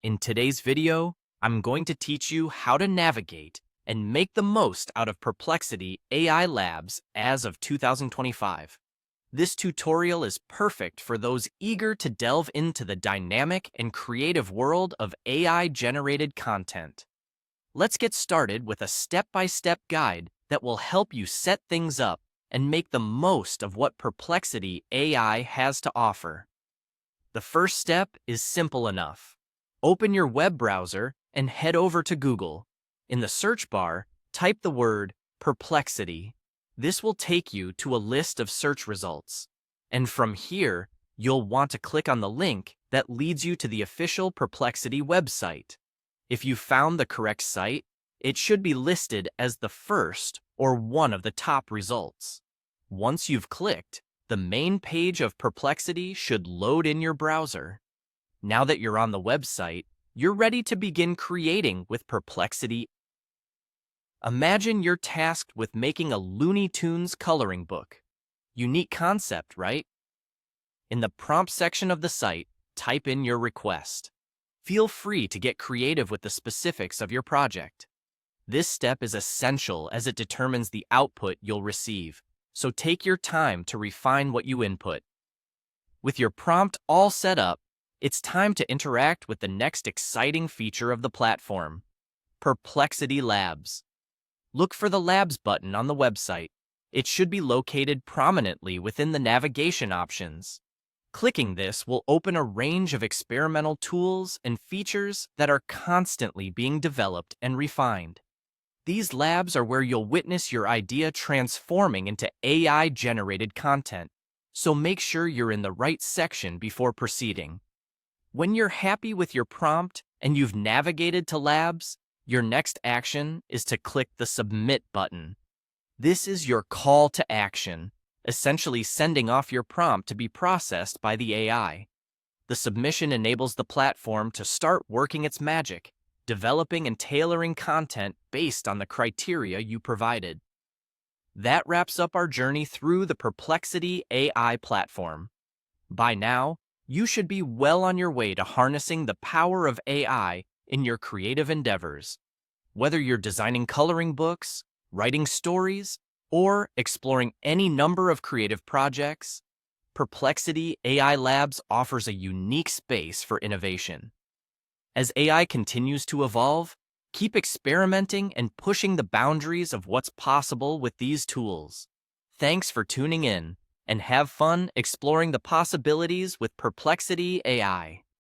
In today's video, I'm going to teach you how to navigate and make the most out of Perplexity AI Labs as of 2025. This tutorial is perfect for those eager to delve into the dynamic and creative world of AI-generated content. Let's get started with a step-by-step guide that will help you set things up and make the most of what Perplexity AI has to offer. The first step is simple enough. Open your web browser and head over to Google. In the search bar, type the word Perplexity. This will take you to a list of search results. And from here, you'll want to click on the link that leads you to the official Perplexity website. If you found the correct site, it should be listed as the first or one of the top results. Once you've clicked, the main page of Perplexity should load in your browser. Now that you're on the website, you're ready to begin creating with Perplexity. Imagine you're tasked with making a Looney Tunes coloring book. Unique concept, right? In the prompt section of the site, type in your request. Feel free to get creative with the specifics of your project. This step is essential as it determines the output you'll receive, so take your time to refine what you input. With your prompt all set up, it's time to interact with the next exciting feature of the platform, Perplexity Labs. Look for the Labs button on the website. It should be located prominently within the navigation options. Clicking this will open a range of experimental tools and features that are constantly being developed and refined. These labs are where you'll witness your idea transforming into AI-generated content, so make sure you're in the right section before proceeding. When you're happy with your prompt and you've navigated to Labs, your next action is to click the Submit button. This is your call to action, essentially sending off your prompt to be processed by the AI. The submission enables the platform to start working its magic, developing and tailoring content based on the criteria you provided. That wraps up our journey through the Perplexity AI platform. By now, you should be well on your way to harnessing the power of AI in your creative endeavors. Whether you're designing coloring books, writing stories, or exploring any number of creative projects, Perplexity AI Labs offers a unique space for innovation. As AI continues to evolve, keep experimenting and pushing the boundaries of what's possible with these tools. Thanks for tuning in, and have fun exploring the possibilities with Perplexity AI.